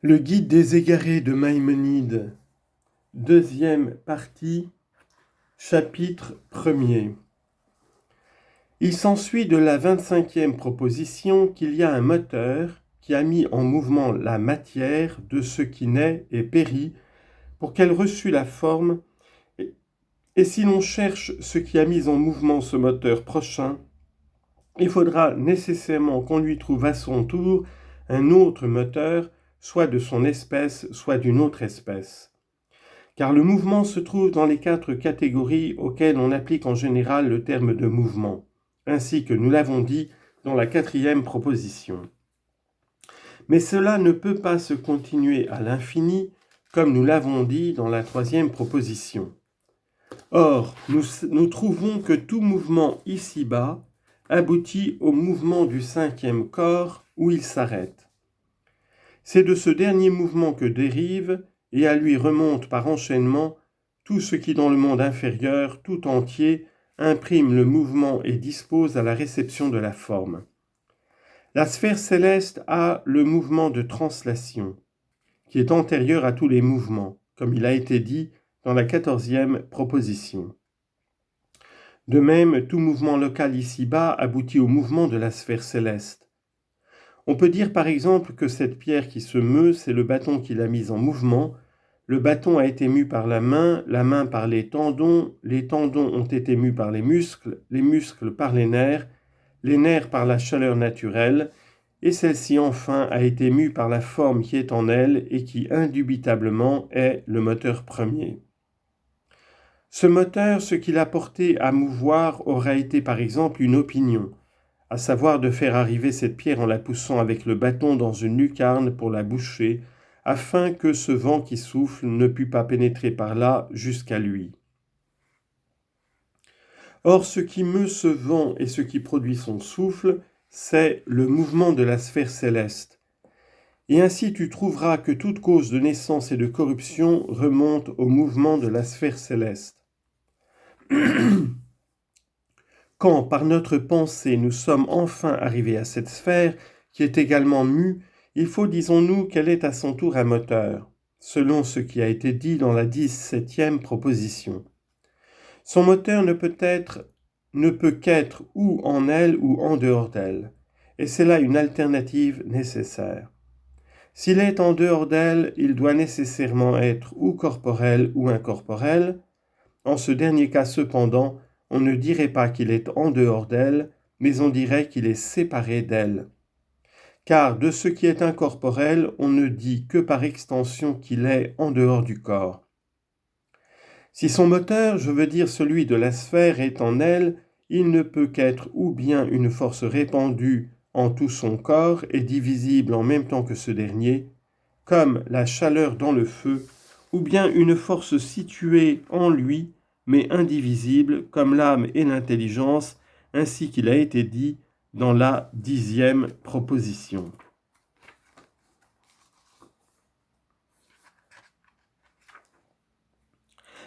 Le guide des égarés de Maïmonide, deuxième partie, chapitre 1er. Il s'ensuit de la 25e proposition qu'il y a un moteur qui a mis en mouvement la matière de ce qui naît et périt pour qu'elle reçût la forme, et si l'on cherche ce qui a mis en mouvement ce moteur prochain, il faudra nécessairement qu'on lui trouve à son tour un autre moteur, soit de son espèce, soit d'une autre espèce. Car le mouvement se trouve dans les 4 catégories auxquelles on applique en général le terme de mouvement, ainsi que nous l'avons dit dans la 4e proposition. Mais cela ne peut pas se continuer à l'infini, comme nous l'avons dit dans la 3e proposition. Or, nous trouvons que tout mouvement ici-bas aboutit au mouvement du 5e corps où il s'arrête. C'est de ce dernier mouvement que dérive, et à lui remonte par enchaînement, tout ce qui dans le monde inférieur, tout entier, imprime le mouvement et dispose à la réception de la forme. La sphère céleste a le mouvement de translation, qui est antérieur à tous les mouvements, comme il a été dit dans la 14e proposition. De même, tout mouvement local ici-bas aboutit au mouvement de la sphère céleste. On peut dire par exemple que cette pierre qui se meut, c'est le bâton qui l'a mise en mouvement. Le bâton a été mu par la main par les tendons ont été mus par les muscles par les nerfs par la chaleur naturelle, et celle-ci enfin a été mue par la forme qui est en elle et qui indubitablement est le moteur premier. Ce moteur, ce qu'il a porté à mouvoir aura été par exemple une opinion, à savoir de faire arriver cette pierre en la poussant avec le bâton dans une lucarne pour la boucher, afin que ce vent qui souffle ne pût pas pénétrer par là jusqu'à lui. Or, ce qui meut ce vent et ce qui produit son souffle, c'est le mouvement de la sphère céleste. Et ainsi tu trouveras que toute cause de naissance et de corruption remonte au mouvement de la sphère céleste. Quand, par notre pensée, nous sommes enfin arrivés à cette sphère, qui est également mue, il faut, disons-nous, qu'elle est à son tour un moteur, selon ce qui a été dit dans la 17e proposition. Son moteur ne peut qu'être ou en elle ou en dehors d'elle, et c'est là une alternative nécessaire. S'il est en dehors d'elle, il doit nécessairement être ou corporel ou incorporel. En ce dernier cas, cependant, on ne dirait pas qu'il est en dehors d'elle, mais on dirait qu'il est séparé d'elle. Car de ce qui est incorporel, on ne dit que par extension qu'il est en dehors du corps. Si son moteur, je veux dire celui de la sphère, est en elle, il ne peut qu'être ou bien une force répandue en tout son corps et divisible en même temps que ce dernier, comme la chaleur dans le feu, ou bien une force située en lui, mais indivisible, comme l'âme et l'intelligence, ainsi qu'il a été dit dans la 10e proposition.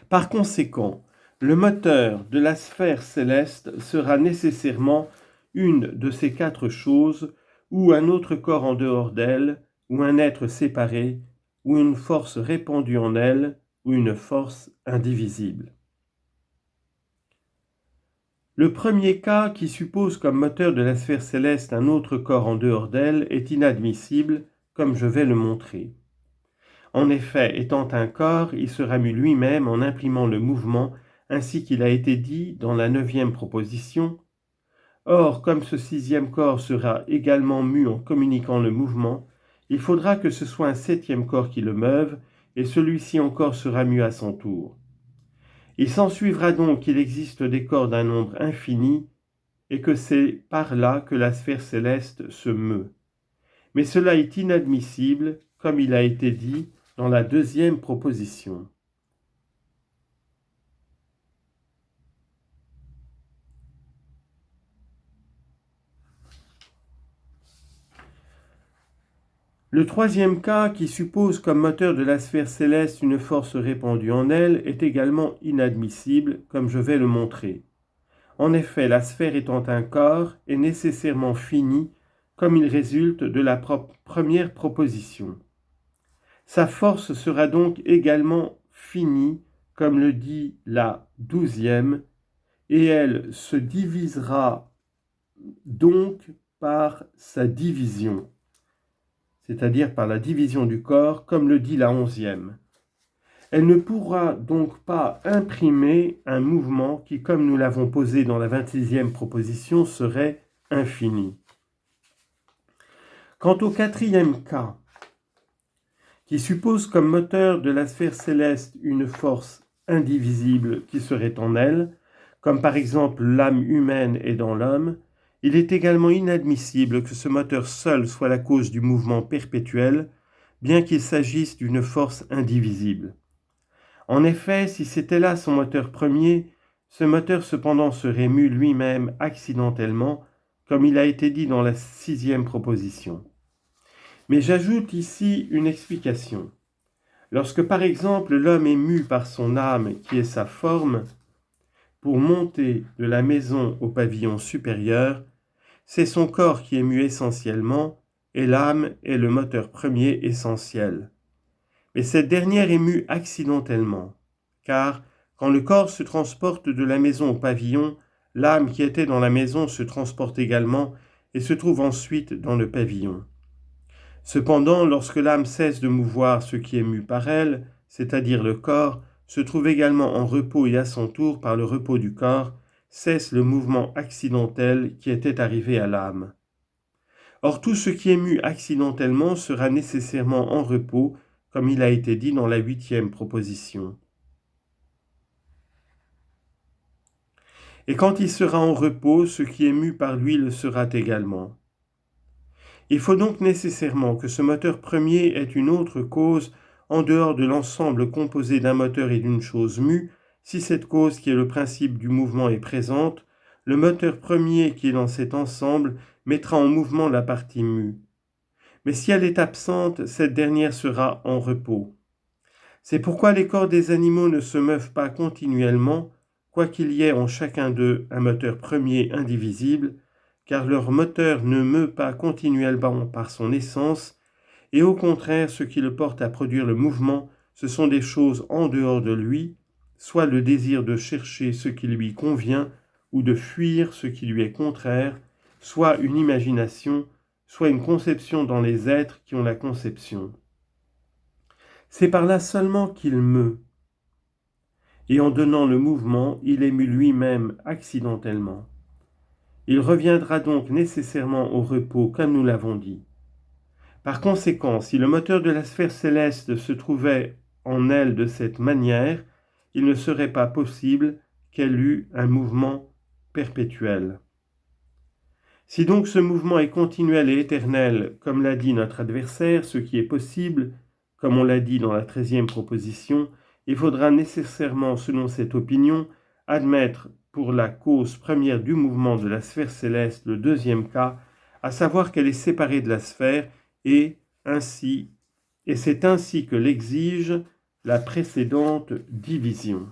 Par conséquent, le moteur de la sphère céleste sera nécessairement une de ces 4 choses, ou un autre corps en dehors d'elle, ou un être séparé, ou une force répandue en elle, ou une force indivisible. Le premier cas, qui suppose comme moteur de la sphère céleste un autre corps en dehors d'elle, est inadmissible, comme je vais le montrer. En effet, étant un corps, il sera mu lui-même en imprimant le mouvement, ainsi qu'il a été dit dans la 9e proposition. Or, comme ce 6e corps sera également mu en communiquant le mouvement, il faudra que ce soit un 7e corps qui le meuve, et celui-ci encore sera mu à son tour. Il s'ensuivra donc qu'il existe des corps d'un nombre infini, et que c'est par là que la sphère céleste se meut. Mais cela est inadmissible, comme il a été dit dans la 2e proposition. Le 3e cas, qui suppose comme moteur de la sphère céleste une force répandue en elle, est également inadmissible, comme je vais le montrer. En effet, la sphère étant un corps est nécessairement finie, comme il résulte de la première proposition. Sa force sera donc également finie, comme le dit la 12e, et elle se divisera donc par sa division, c'est-à-dire par la division du corps, comme le dit la 11e. Elle ne pourra donc pas imprimer un mouvement qui, comme nous l'avons posé dans la 26e proposition, serait infini. Quant au 4e cas, qui suppose comme moteur de la sphère céleste une force indivisible qui serait en elle, comme par exemple l'âme humaine est dans l'homme, il est également inadmissible que ce moteur seul soit la cause du mouvement perpétuel, bien qu'il s'agisse d'une force indivisible. En effet, si c'était là son moteur premier, ce moteur cependant serait mu lui-même accidentellement, comme il a été dit dans la 6e proposition. Mais j'ajoute ici une explication. Lorsque par exemple l'homme est mu par son âme qui est sa forme, pour monter de la maison au pavillon supérieur, c'est son corps qui est mu essentiellement, et l'âme est le moteur premier essentiel. Mais cette dernière est mue accidentellement, car quand le corps se transporte de la maison au pavillon, l'âme qui était dans la maison se transporte également et se trouve ensuite dans le pavillon. Cependant, lorsque l'âme cesse de mouvoir ce qui est mu par elle, c'est-à-dire le corps, se trouve également en repos et à son tour, par le repos du corps, cesse le mouvement accidentel qui était arrivé à l'âme. Or, tout ce qui est mu accidentellement sera nécessairement en repos, comme il a été dit dans la 8e proposition. Et quand il sera en repos, ce qui est mu par lui le sera également. Il faut donc nécessairement que ce moteur premier ait une autre cause en dehors de l'ensemble composé d'un moteur et d'une chose mue. Si cette cause qui est le principe du mouvement est présente, le moteur premier qui est dans cet ensemble mettra en mouvement la partie mue. Mais si elle est absente, cette dernière sera en repos. C'est pourquoi les corps des animaux ne se meuvent pas continuellement, quoiqu'il y ait en chacun d'eux un moteur premier indivisible, car leur moteur ne meut pas continuellement par son essence, et au contraire, ce qui le porte à produire le mouvement, ce sont des choses en dehors de lui, soit le désir de chercher ce qui lui convient, ou de fuir ce qui lui est contraire, soit une imagination, soit une conception dans les êtres qui ont la conception. C'est par là seulement qu'il meut, et en donnant le mouvement, il est mu lui-même accidentellement. Il reviendra donc nécessairement au repos, comme nous l'avons dit. Par conséquent, si le moteur de la sphère céleste se trouvait en elle de cette manière, il ne serait pas possible qu'elle eût un mouvement perpétuel. Si donc ce mouvement est continuel et éternel, comme l'a dit notre adversaire, ce qui est possible, comme on l'a dit dans la 13e proposition, il faudra nécessairement, selon cette opinion, admettre pour la cause première du mouvement de la sphère céleste le deuxième cas, à savoir qu'elle est séparée de la sphère, et c'est ainsi que l'exige la précédente division.